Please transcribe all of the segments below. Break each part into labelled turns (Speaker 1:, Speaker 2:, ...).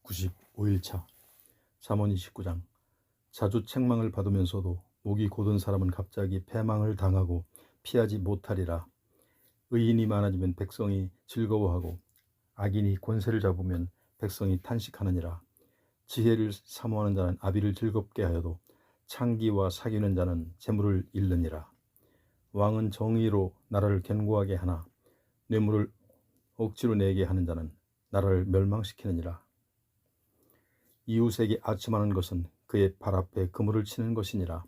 Speaker 1: 95일차 잠언 29장. 자주 책망을 받으면서도 목이 곧은 사람은 갑자기 패망을 당하고 피하지 못하리라. 의인이 많아지면 백성이 즐거워하고 악인이 권세를 잡으면 백성이 탄식하느니라. 지혜를 사모하는 자는 아비를 즐겁게 하여도 창기와 사귀는 자는 재물을 잃느니라. 왕은 정의로 나라를 견고하게 하나 뇌물을 억지로 내게 하는 자는 나라를 멸망시키느니라. 이웃에게 아첨하는 것은 그의 발 앞에 그물을 치는 것이니라.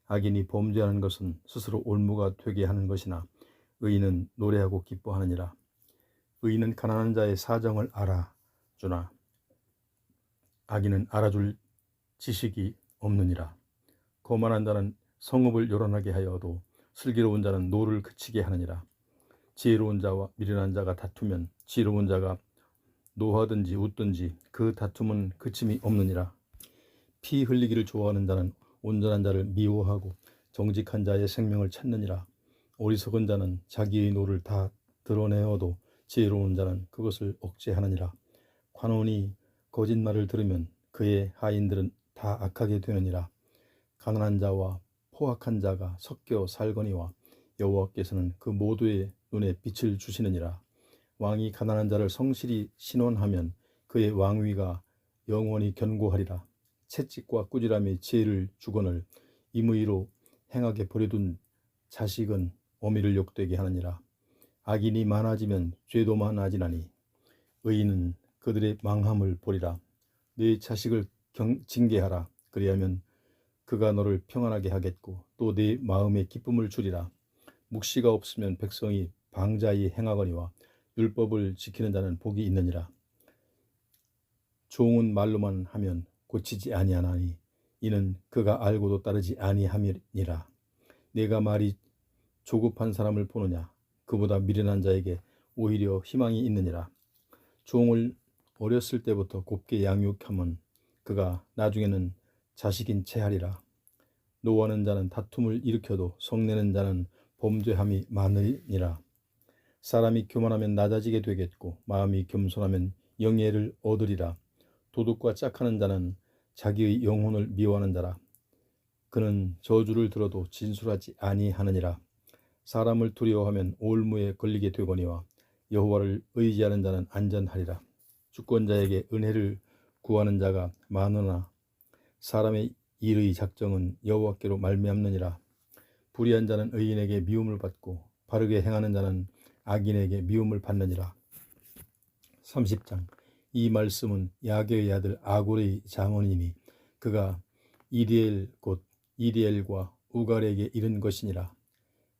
Speaker 1: 악인이 범죄하는 것은 스스로 올무가 되게 하는 것이나 의인은 노래하고 기뻐하느니라. 의인은 가난한 자의 사정을 알아주나 악인은 알아줄 지식이 없느니라. 거만한 자는 성읍을 요란하게 하여도 슬기로운 자는 노를 그치게 하느니라. 지혜로운 자와 미련한 자가 다투면 지혜로운 자가 노하든지 웃든지 그 다툼은 그침이 없느니라. 피 흘리기를 좋아하는 자는 온전한 자를 미워하고 정직한 자의 생명을 찾느니라. 어리석은 자는 자기의 노를 다 드러내어도 지혜로운 자는 그것을 억제하느니라. 관원이 거짓말을 들으면 그의 하인들은 다 악하게 되느니라. 가난한 자와 포악한 자가 섞여 살거니와 여호와께서는 그 모두의 눈에 빛을 주시느니라. 왕이 가난한 자를 성실히 신원하면 그의 왕위가 영원히 견고하리라. 채찍과 꾸지람이 지혜를 주거늘 임의로 행하게 버려둔 자식은 어미를 욕되게 하느니라. 악인이 많아지면 죄도 많아지나니 의인은 그들의 망함을 보리라. 네 자식을 징계하라. 그리하면 그가 너를 평안하게 하겠고 또 네 마음에 기쁨을 주리라. 묵시가 없으면 백성이 방자히 행하거니와 율법을 지키는 자는 복이 있느니라. 종은 말로만 하면 고치지 아니하나니 이는 그가 알고도 따르지 아니함이니라. 내가 말이 조급한 사람을 보느냐? 그보다 미련한 자에게 오히려 희망이 있느니라. 종을 어렸을 때부터 곱게 양육하면 그가 나중에는 자식인 채 하리라. 노하는 자는 다툼을 일으켜도 성내는 자는 범죄함이 많으니라. 사람이 교만하면 낮아지게 되겠고 마음이 겸손하면 영예를 얻으리라. 도둑과 짝하는 자는 자기의 영혼을 미워하는 자라. 그는 저주를 들어도 진술하지 아니하느니라. 사람을 두려워하면 올무에 걸리게 되거니와 여호와를 의지하는 자는 안전하리라. 주권자에게 은혜를 구하는 자가 많으나 사람의 일의 작정은 여호와께로 말미암느니라. 불의한 자는 의인에게 미움을 받고 바르게 행하는 자는 악인에게 미움을 받느니라. 30장. 이 말씀은 야게의 아들 아골의 장언이니 그가 이디엘 곧 이디엘과 우갈에게 이른 것이니라.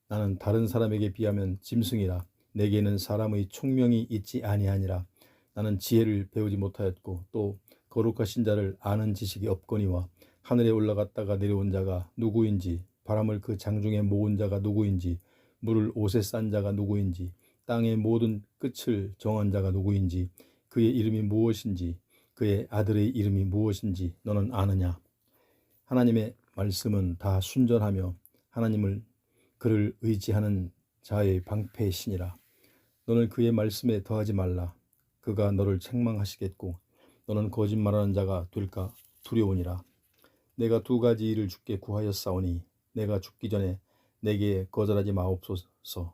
Speaker 1: 나는 다른 사람에게 비하면 짐승이라. 내게는 사람의 총명이 있지 아니하니라. 나는 지혜를 배우지 못하였고 또 거룩하신 자를 아는 지식이 없거니와 하늘에 올라갔다가 내려온 자가 누구인지 바람을 그 장중에 모은 자가 누구인지 물을 옷에 싼 자가 누구인지 땅의 모든 끝을 정한 자가 누구인지 그의 이름이 무엇인지 그의 아들의 이름이 무엇인지 너는 아느냐? 하나님의 말씀은 다 순전하며 하나님을 그를 의지하는 자의 방패이시니라. 너는 그의 말씀에 더하지 말라. 그가 너를 책망하시겠고 너는 거짓말하는 자가 될까 두려우니라. 내가 두 가지 일을 주께 구하였사오니 내가 죽기 전에 내게 거절하지 마옵소서.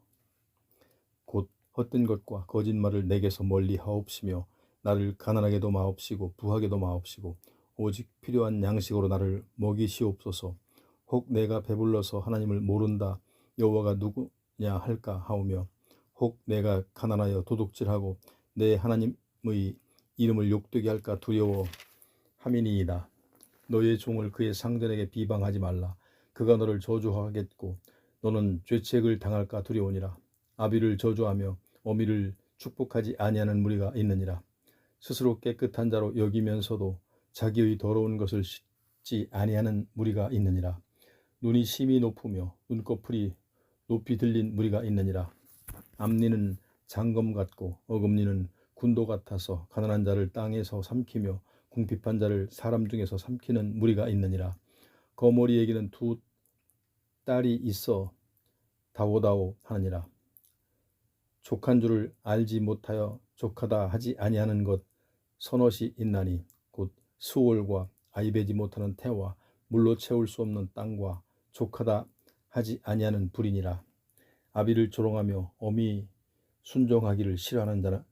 Speaker 1: 곧 헛된 것과 거짓말을 내게서 멀리 하옵시며 나를 가난하게도 마옵시고 부하게도 마옵시고 오직 필요한 양식으로 나를 먹이시옵소서. 혹 내가 배불러서 하나님을 모른다 여호와가 누구냐 할까 하오며 혹 내가 가난하여 도둑질하고 내 하나님의 이름을 욕되게 할까 두려워 함이니이다. 너의 종을 그의 상전에게 비방하지 말라. 그가 너를 저주하겠고 너는 죄책을 당할까 두려우니라. 아비를 저주하며 어미를 축복하지 아니하는 무리가 있느니라. 스스로 깨끗한 자로 여기면서도 자기의 더러운 것을 씻지 아니하는 무리가 있느니라. 눈이 심히 높으며 눈꺼풀이 높이 들린 무리가 있느니라. 앞니는 장검 같고 어금니는 군도 같아서 가난한 자를 땅에서 삼키며 궁핍한 자를 사람 중에서 삼키는 무리가 있느니라. 거머리에게는 두 딸이 있어 다오다오 하느니라. 족한 줄을 알지 못하여 족하다 하지 아니하는 것 선옷이 있나니 곧 수월과 아이배지 못하는 태와 물로 채울 수 없는 땅과 족하다 하지 아니하는 불이니라. 아비를 조롱하며 어미 순종하기를 싫어하는 자는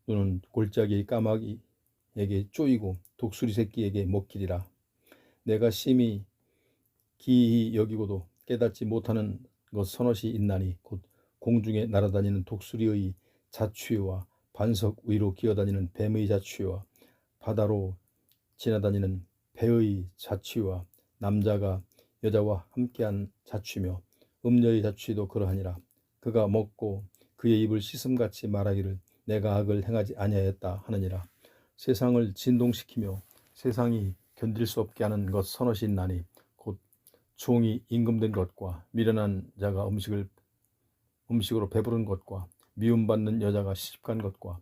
Speaker 1: 눈은 골짜기의 까마귀에게 쪼이고 독수리 새끼에게 먹히리라. 내가 심히 기이히 여기고도 깨닫지 못하는 것 선옷이 있나니 곧 공중에 날아다니는 독수리의 자취와 반석 위로 기어다니는 뱀의 자취와 바다로 지나다니는 배의 자취와 남자가 여자와 함께한 자취며 음녀의 자취도 그러하니라. 그가 먹고 그의 입을 씻음같이 말하기를 내가 악을 행하지 아니하였다 하느니라. 세상을 진동시키며 세상이 견딜 수 없게 하는 것 선옷이 있나니 곧 종이 임금된 것과 미련한 자가 음식으로 배부른 것과 미움받는 여자가 시집간 것과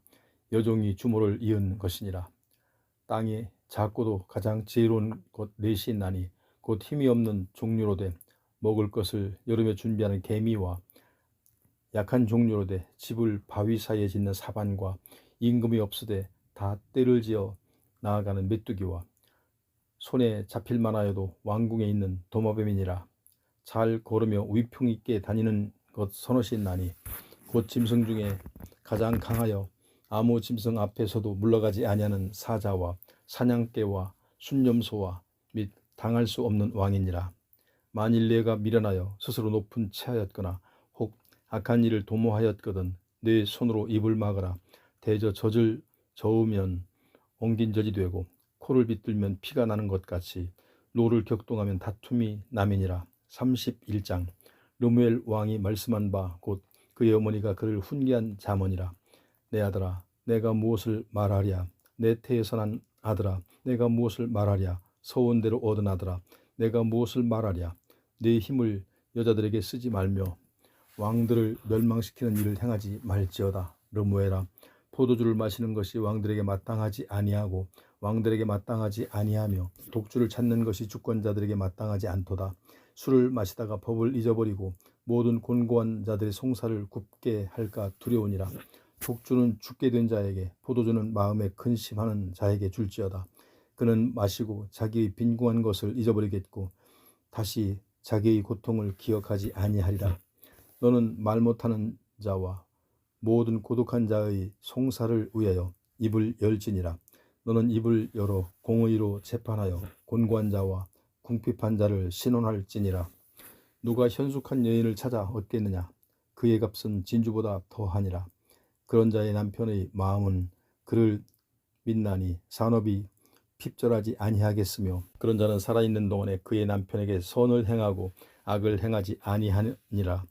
Speaker 1: 여종이 주모를 이은 것이니라. 땅에 작고도 가장 지혜로운 것 넷이 있나니 곧 힘이 없는 종류로 돼 먹을 것을 여름에 준비하는 개미와 약한 종류로 돼 집을 바위 사이에 짓는 사반과 임금이 없으되 다 때를 지어 나아가는 메뚜기와 손에 잡힐 만하여도 왕궁에 있는 도마뱀이니라. 잘 걸으며 위풍 있게 다니는 것 선옷이 있나니 곧 짐승 중에 가장 강하여 아무 짐승 앞에서도 물러가지 아니하는 사자와 사냥개와 순념소와 및 당할 수 없는 왕이니라. 만일 내가 미련하여 스스로 높은 체하였거나 혹 악한 일을 도모하였거든 내 손으로 입을 막으라. 대저 젖을 저으면 엉긴 젖이 되고 코를 비틀면 피가 나는 것 같이 노를 격동하면 다툼이 남이니라. 31장. 르무엘 왕이 말씀한 바 곧 그의 어머니가 그를 훈계한 자문이라. 내 아들아 내가 무엇을 말하랴. 내 태에서 난 아들아 내가 무엇을 말하랴. 서원대로 얻은 아들아 내가 무엇을 말하랴. 내 힘을 여자들에게 쓰지 말며 왕들을 멸망시키는 일을 행하지 말지어다. 르무엘아 포도주를 마시는 것이 왕들에게 마땅하지 아니하고 왕들에게 마땅하지 아니하며 독주를 찾는 것이 주권자들에게 마땅하지 않도다. 술을 마시다가 법을 잊어버리고 모든 곤고한 자들의 송사를 굽게 할까 두려우니라. 독주는 죽게 된 자에게 포도주는 마음에 근심하는 자에게 줄지어다. 그는 마시고 자기의 빈궁한 것을 잊어버리겠고 다시 자기의 고통을 기억하지 아니하리라. 너는 말 못하는 자와 모든 고독한 자의 송사를 위하여 입을 열지니라. 너는 입을 열어 공의로 재판하여 곤고한 자와 궁핍한 자를 신원할지니라. 누가 현숙한 여인을 찾아 얻겠느냐. 그의 값은 진주보다 더하니라. 그런 자의 남편의 마음은 그를 믿나니 산업이 핍절하지 아니하겠으며 그런 자는 살아있는 동안에 그의 남편에게 선을 행하고 악을 행하지 아니하니라.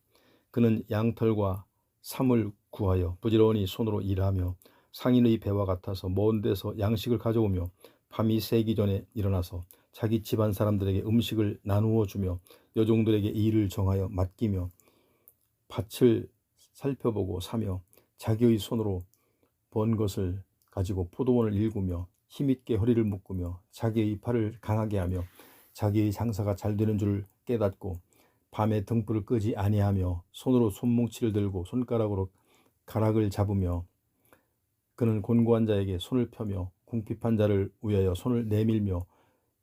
Speaker 1: 그는 양털과 삼을 구하여 부지런히 손으로 일하며 상인의 배와 같아서 먼 데서 양식을 가져오며 밤이 새기 전에 일어나서 자기 집안 사람들에게 음식을 나누어 주며 여종들에게 일을 정하여 맡기며 밭을 살펴보고 사며 자기의 손으로 번 것을 가지고 포도원을 일구며 힘있게 허리를 묶으며 자기의 팔을 강하게 하며 자기의 장사가 잘 되는 줄 깨닫고 밤에 등불을 끄지 아니하며 손으로 손뭉치를 들고 손가락으로 가락을 잡으며 그는 곤고한 자에게 손을 펴며 궁핍한 자를 위하여 손을 내밀며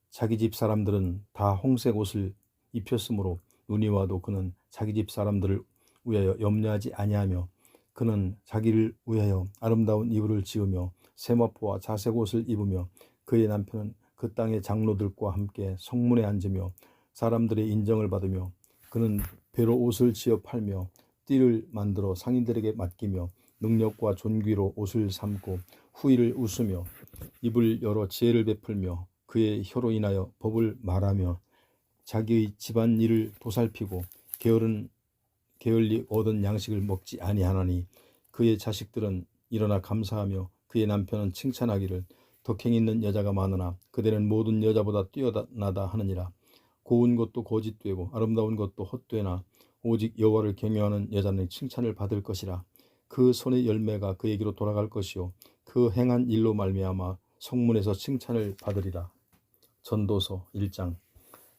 Speaker 1: 자기 집 사람들은 다 홍색 옷을 입혔으므로 눈이 와도 그는 자기 집 사람들을 위하여 염려하지 아니하며 그는 자기를 위하여 아름다운 이불을 지으며 세마포와 자색 옷을 입으며 그의 남편은 그 땅의 장로들과 함께 성문에 앉으며 사람들의 인정을 받으며 그는 배로 옷을 지어 팔며 띠를 만들어 상인들에게 맡기며 능력과 존귀로 옷을 삼고 후일을 웃으며 입을 열어 지혜를 베풀며 그의 혀로 인하여 법을 말하며 자기의 집안 일을 보살피고 게을리 얻은 양식을 먹지 아니하나니 그의 자식들은 일어나 감사하며 그의 남편은 칭찬하기를 덕행 있는 여자가 많으나 그대는 모든 여자보다 뛰어나다 하느니라. 고운 것도 거짓되고 아름다운 것도 헛되나 오직 여호와를 경외하는 여자는 칭찬을 받을 것이라. 그 손의 열매가 그에게로 돌아갈 것이요 그 행한 일로 말미암아 성문에서 칭찬을 받으리라. 전도서 1장.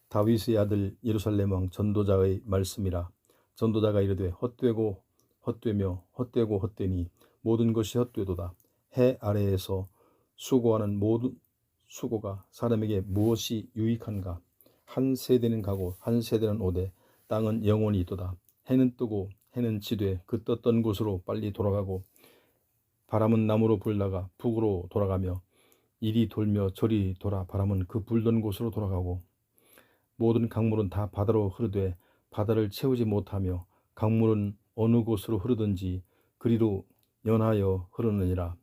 Speaker 1: 다윗의 아들 예루살렘 왕 전도자의 말씀이라. 전도자가 이르되 헛되고 헛되며 헛되고 헛되니 모든 것이 헛되도다. 해 아래에서 수고하는 모든 수고가 사람에게 무엇이 유익한가? 한 세대는 가고 한 세대는 오되 땅은 영원히 있도다. 해는 뜨고 해는 지되 그 떴던 곳으로 빨리 돌아가고 바람은 남으로 불다가 북으로 돌아가며 이리 돌며 저리 돌아 바람은 그 불던 곳으로 돌아가고 모든 강물은 다 바다로 흐르되 바다를 채우지 못하며 강물은 어느 곳으로 흐르든지 그리로 연하여 흐르느니라.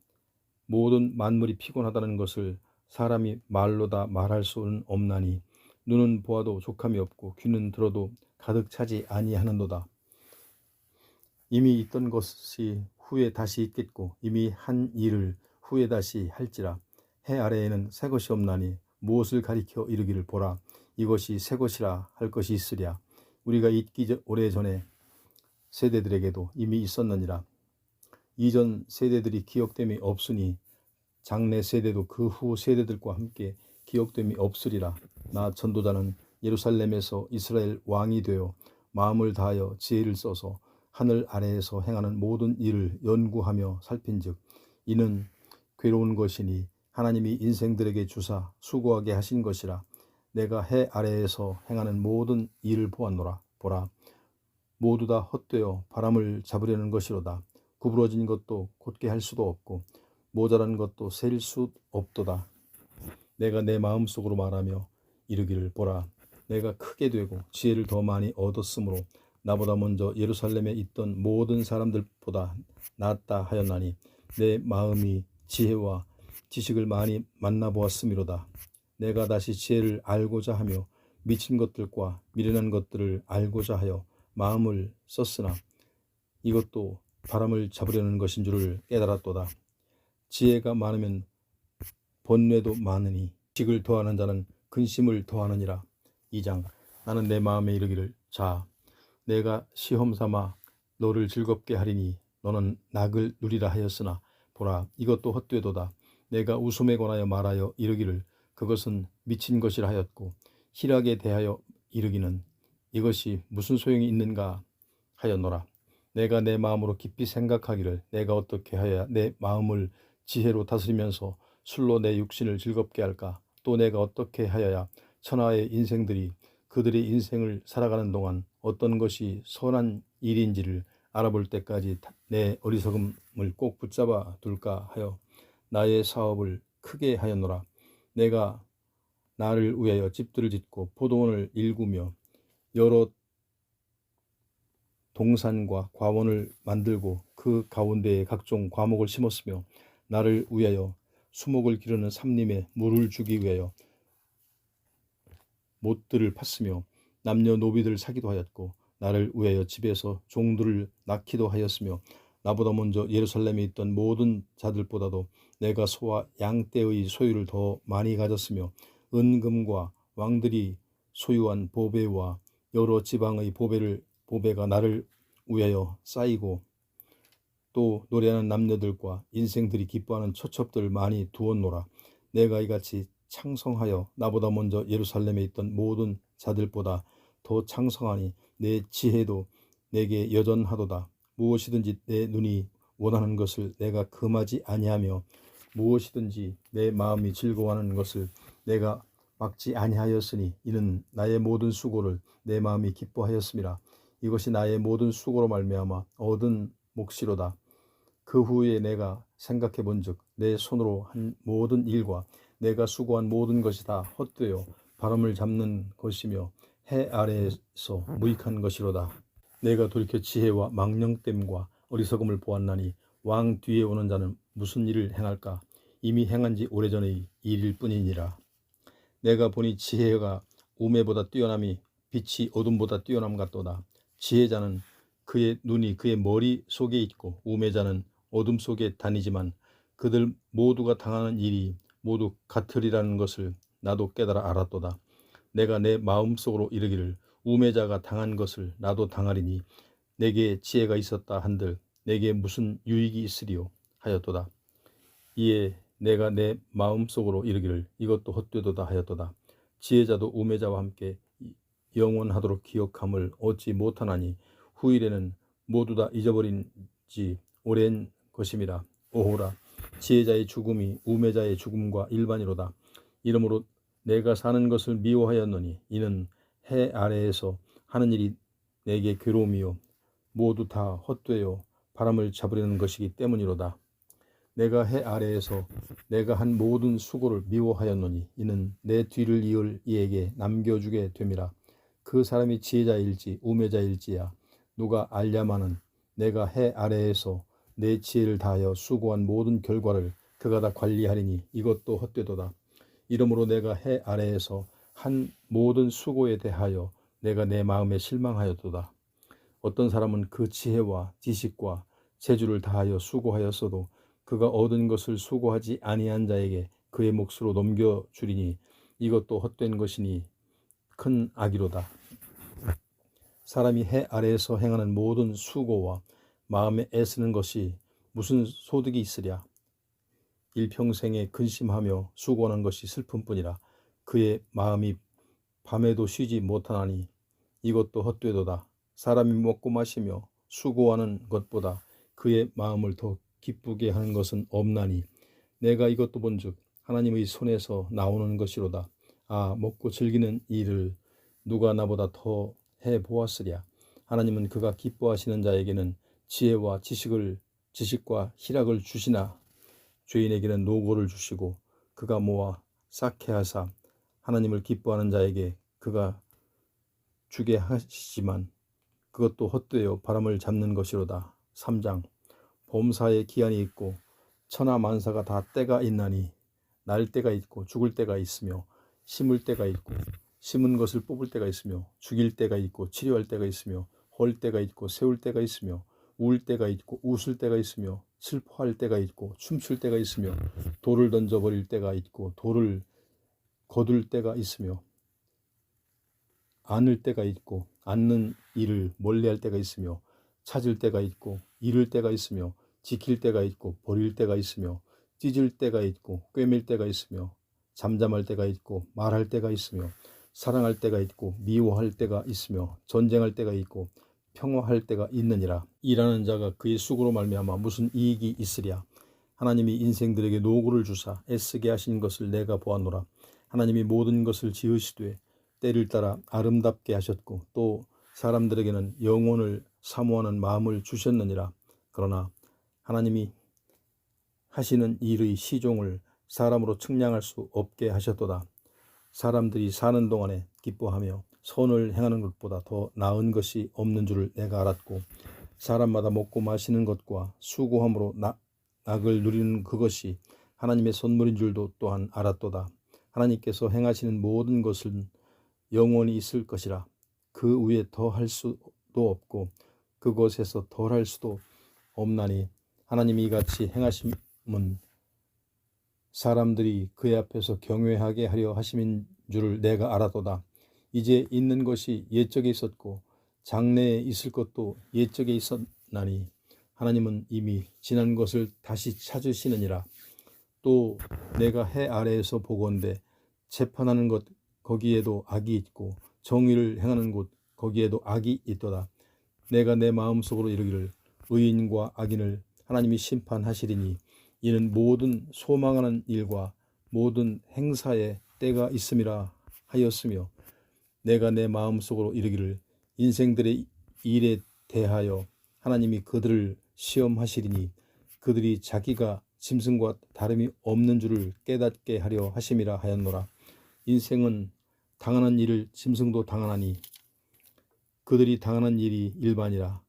Speaker 1: 모든 만물이 피곤하다는 것을 사람이 말로 다 말할 수는 없나니 눈은 보아도 족함이 없고 귀는 들어도 가득 차지 아니하는도다. 이미 있던 것이 후에 다시 있겠고 이미 한 일을 후에 다시 할지라. 해 아래에는 새 것이 없나니 무엇을 가리켜 이르기를 보라 이것이 새 것이라 할 것이 있으랴. 우리가 있기 오래전에 세대들에게도 이미 있었느니라. 이전 세대들이 기억됨이 없으니 장래 세대도 그 후 세대들과 함께 기억됨이 없으리라. 나 전도자는 예루살렘에서 이스라엘 왕이 되어 마음을 다하여 지혜를 써서 하늘 아래에서 행하는 모든 일을 연구하며 살핀즉 이는 괴로운 것이니 하나님이 인생들에게 주사 수고하게 하신 것이라. 내가 해 아래에서 행하는 모든 일을 보았노라. 보라 모두 다 헛되어 바람을 잡으려는 것이로다. 구부러진 것도 곧게 할 수도 없고 모자란 것도 셀 수 없도다. 내가 내 마음속으로 말하며 이르기를 보라 내가 크게 되고 지혜를 더 많이 얻었으므로 나보다 먼저 예루살렘에 있던 모든 사람들보다 낫다 하였나니 내 마음이 지혜와 지식을 많이 만나보았음이로다. 내가 다시 지혜를 알고자 하며 미친 것들과 미련한 것들을 알고자 하여 마음을 썼으나 이것도 바람을 잡으려는 것인 줄을 깨달았도다. 지혜가 많으면 번뇌도 많으니 지식을 더하는 자는 근심을 더하느니라. 2장 나는 내 마음에 이르기를 자 내가 시험 삼아 너를 즐겁게 하리니 너는 낙을 누리라 하였으나 보라 이것도 헛되도다. 내가 웃음에 관하여 말하여 이르기를 그것은 미친 것이라 하였고 희락에 대하여 이르기는 이것이 무슨 소용이 있는가 하였노라. 내가 내 마음으로 깊이 생각하기를 내가 어떻게 하여야 내 마음을 지혜로 다스리면서 술로 내 육신을 즐겁게 할까? 또 내가 어떻게 하여야 천하의 인생들이 그들의 인생을 살아가는 동안 어떤 것이 선한 일인지를 알아볼 때까지 내 어리석음을 꼭 붙잡아 둘까 하여 나의 사업을 크게 하였노라. 내가 나를 위하여 집들을 짓고 포도원을 일구며 여러 동산과 과원을 만들고 그 가운데에 각종 과목을 심었으며 나를 위하여 수목을 기르는 삼림에 물을 주기 위하여 못들을 팠으며 남녀노비들을 사기도 하였고 나를 위하여 집에서 종들을 낳기도 하였으며 나보다 먼저 예루살렘에 있던 모든 자들보다도 내가 소와 양떼의 소유를 더 많이 가졌으며 은금과 왕들이 소유한 보배와 여러 지방의 보배가 나를 위하여 쌓이고 또 노래하는 남녀들과 인생들이 기뻐하는 처첩들을 많이 두었노라. 내가 이같이 창성하여 나보다 먼저 예루살렘에 있던 모든 자들보다 더 창성하니 내 지혜도 내게 여전하도다. 무엇이든지 내 눈이 원하는 것을 내가 금하지 아니하며 무엇이든지 내 마음이 즐거워하는 것을 내가 막지 아니하였으니 이는 나의 모든 수고를 내 마음이 기뻐하였음이라. 이것이 나의 모든 수고로 말미암아 얻은 몫이로다. 그 후에 내가 생각해 본즉 내 손으로 한 모든 일과 내가 수고한 모든 것이 다 헛되어 바람을 잡는 것이며 해 아래에서 무익한 것이로다. 내가 돌이켜 지혜와 망령됨과 어리석음을 보았나니 왕 뒤에 오는 자는 무슨 일을 행할까? 이미 행한 지 오래전의 일일 뿐이니라. 내가 보니 지혜가 우매보다 뛰어남이 빛이 어둠보다 뛰어남 같도다. 지혜자는 그의 눈이 그의 머리 속에 있고 우매자는 어둠 속에 다니지만 그들 모두가 당하는 일이 모두 같으리라는 것을 나도 깨달아 알았도다. 내가 내 마음속으로 이르기를 우매자가 당한 것을 나도 당하리니 내게 지혜가 있었다 한들 내게 무슨 유익이 있으리요 하였도다. 이에 내가 내 마음속으로 이르기를 이것도 헛되도다 하였도다. 지혜자도 우매자와 함께 영원하도록 기억함을 얻지 못하나니 후일에는 모두 다 잊어버린 지 오랜 것임이라. 오호라 지혜자의 죽음이 우매자의 죽음과 일반이로다. 이러므로 내가 사는 것을 미워하였노니 이는 해 아래에서 하는 일이 내게 괴로움이요 모두 다 헛되어 바람을 잡으려는 것이기 때문이로다. 내가 해 아래에서 내가 한 모든 수고를 미워하였노니 이는 내 뒤를 이을 이에게 남겨주게 됨이라. 그 사람이 지혜자일지 우매자일지야 누가 알랴마는 내가 해 아래에서 내 지혜를 다하여 수고한 모든 결과를 그가 다 관리하리니 이것도 헛되도다. 이러므로 내가 해 아래에서 한 모든 수고에 대하여 내가 내 마음에 실망하였도다. 어떤 사람은 그 지혜와 지식과 재주를 다하여 수고하였어도 그가 얻은 것을 수고하지 아니한 자에게 그의 몫으로 넘겨주리니 이것도 헛된 것이니 큰 악이로다. 사람이 해 아래에서 행하는 모든 수고와 마음에 애쓰는 것이 무슨 소득이 있으랴. 일평생에 근심하며 수고하는 것이 슬픔뿐이라. 그의 마음이 밤에도 쉬지 못하나니 이것도 헛되도다. 사람이 먹고 마시며 수고하는 것보다 그의 마음을 더 기쁘게 하는 것은 없나니 내가 이것도 본즉 하나님의 손에서 나오는 것이로다. 아, 먹고 즐기는 일을 누가 나보다 더 해보았으랴. 하나님은 그가 기뻐하시는 자에게는 지혜와 지식과 희락을 주시나 죄인에게는 노고를 주시고 그가 모아 쌓게 하사 하나님을 기뻐하는 자에게 그가 주게 하시지만 그것도 헛되어 바람을 잡는 것이로다. 3장 봄사에 기한이 있고 천하 만사가 다 때가 있나니 날 때가 있고 죽을 때가 있으며 심을 때가 있고 심은 것을 뽑을 때가 있으며 죽일 때가 있고 치료할 때가 있으며 헐 때가 있고 세울 때가 있으며 울 때가 있고 웃을 때가 있으며 슬퍼할 때가 있고 춤출 때가 있으며 돌을 던져버릴 때가 있고 돌을 거둘 때가 있으며 안을 때가 있고 안는 일을 멀리할 때가 있으며 찾을 때가 있고 잃을 때가 있으며 지킬 때가 있고 버릴 때가 있으며 찢을 때가 있고 꿰맬 때가 있으며 잠잠할 때가 있고 말할 때가 있으며 사랑할 때가 있고 미워할 때가 있으며 전쟁할 때가 있고 평화할 때가 있느니라. 일하는 자가 그의 수고로 말미암아 무슨 이익이 있으랴. 하나님이 인생들에게 노고를 주사 애쓰게 하신 것을 내가 보았노라. 하나님이 모든 것을 지으시되 때를 따라 아름답게 하셨고 또 사람들에게는 영혼을 사모하는 마음을 주셨느니라. 그러나 하나님이 하시는 일의 시종을 사람으로 측량할 수 없게 하셨도다. 사람들이 사는 동안에 기뻐하며 선을 행하는 것보다 더 나은 것이 없는 줄을 내가 알았고 사람마다 먹고 마시는 것과 수고함으로 낙을 누리는 그것이 하나님의 선물인 줄도 또한 알았도다. 하나님께서 행하시는 모든 것은 영원히 있을 것이라. 그 위에 더 할 수도 없고 그곳에서 덜 할 수도 없나니 하나님이 이같이 행하심은 사람들이 그의 앞에서 경외하게 하려 하심인 줄을 내가 알았도다. 이제 있는 것이 옛적에 있었고 장래에 있을 것도 옛적에 있었나니 하나님은 이미 지난 것을 다시 찾으시느니라. 또 내가 해 아래에서 보건대 재판하는 것 거기에도 악이 있고 정의를 행하는 곳 거기에도 악이 있도다. 내가 내 마음속으로 이르기를 의인과 악인을 하나님이 심판하시리니 이는 모든 소망하는 일과 모든 행사에 때가 있음이라 하였으며 내가 내 마음속으로 이르기를 인생들의 일에 대하여 하나님이 그들을 시험하시리니 그들이 자기가 짐승과 다름이 없는 줄을 깨닫게 하려 하심이라 하였노라. 인생은 당하는 일을 짐승도 당하나니 그들이 당하는 일이 일반이라.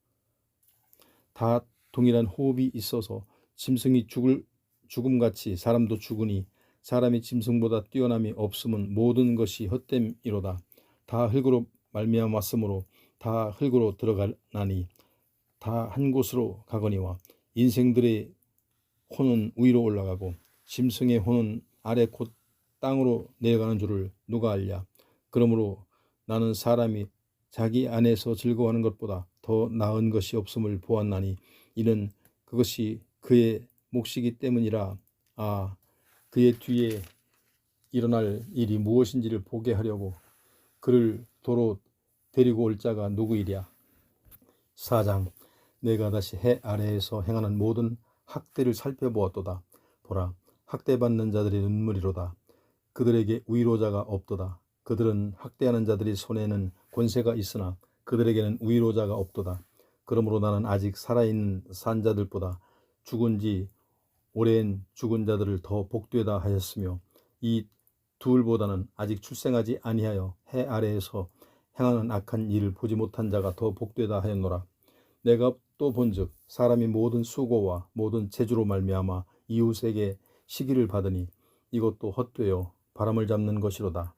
Speaker 1: 다 동일한 호흡이 있어서 짐승이 죽음같이 사람도 죽으니 사람이 짐승보다 뛰어남이 없음은 모든 것이 헛됨이로다. 다 흙으로 말미암았으므로 다 흙으로 들어가나니 다 한 곳으로 가거니와 인생들의 혼은 위로 올라가고 짐승의 혼은 아래 곧 땅으로 내려가는 줄을 누가 알랴. 그러므로 나는 사람이 자기 안에서 즐거워하는 것보다 더 나은 것이 없음을 보았나니 이는 그것이 그의 몫이기 때문이라. 아, 그의 뒤에 일어날 일이 무엇인지를 보게 하려고 그를 도로 데리고 올 자가 누구이랴. 4장 내가 다시 해 아래에서 행하는 모든 학대를 살펴보았도다. 보라, 학대받는 자들의 눈물이로다. 그들에게 위로자가 없도다. 그들은 학대하는 자들의 손에는 권세가 있으나 그들에게는 위로자가 없도다. 그러므로 나는 아직 살아있는 산 자들보다 죽은 지 오랜 죽은 자들을 더 복되다 하였으며, 이 둘보다는 아직 출생하지 아니하여 해 아래에서 행하는 악한 일을 보지 못한 자가 더 복되다 하였노라. 내가 또 본즉 사람이 모든 수고와 모든 재주로 말미암아 이웃에게 시기를 받으니 이것도 헛되어 바람을 잡는 것이로다.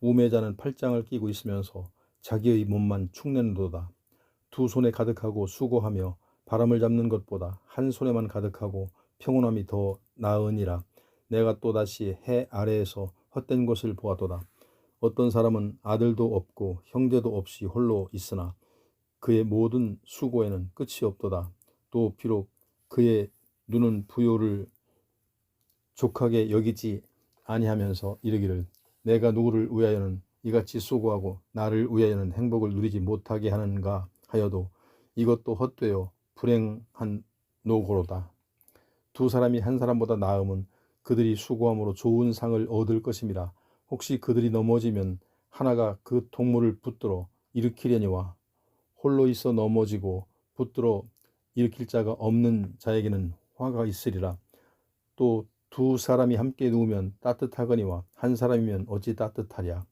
Speaker 1: 우매자는 팔짱을 끼고 있으면서 자기의 몸만 축내는도다. 두 손에 가득하고 수고하며 바람을 잡는 것보다 한 손에만 가득하고 평온함이 더 나으니라. 내가 또다시 해 아래에서 헛된 것을 보았도다. 어떤 사람은 아들도 없고 형제도 없이 홀로 있으나 그의 모든 수고에는 끝이 없도다. 또 비록 그의 눈은 부요를 족하게 여기지 아니하면서 이르기를, 내가 누구를 위하여는 이같이 수고하고 나를 위하여는 행복을 누리지 못하게 하는가 하여도 이것도 헛되어 불행한 노고로다. 두 사람이 한 사람보다 나음은 그들이 수고함으로 좋은 상을 얻을 것임이라. 혹시 그들이 넘어지면 하나가 그 동물을 붙들어 일으키려니와 홀로 있어 넘어지고 붙들어 일으킬 자가 없는 자에게는 화가 있으리라. 또 두 사람이 함께 누우면 따뜻하거니와 한 사람이면 어찌 따뜻하랴.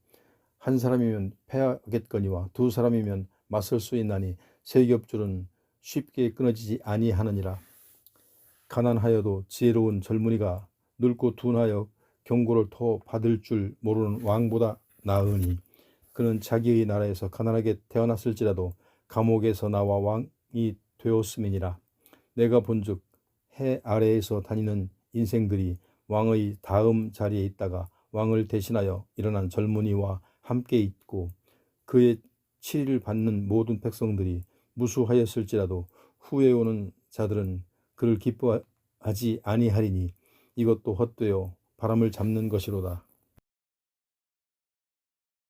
Speaker 1: 한 사람이면 패하겠거니와 두 사람이면 맞설 수 있나니 세 겹줄은 쉽게 끊어지지 아니하느니라. 가난하여도 지혜로운 젊은이가 늙고 둔하여 경고를 더 받을 줄 모르는 왕보다 나으니, 그는 자기의 나라에서 가난하게 태어났을지라도 감옥에서 나와 왕이 되었음이니라. 내가 본즉 해 아래에서 다니는 인생들이 왕의 다음 자리에 있다가 왕을 대신하여 일어난 젊은이와 함께 있고, 그의 치리를 받는 모든 백성들이 무수하였을지라도 후에 오는 자들은 그를 기뻐하지 아니하리니 이것도 헛되어 바람을 잡는 것이로다.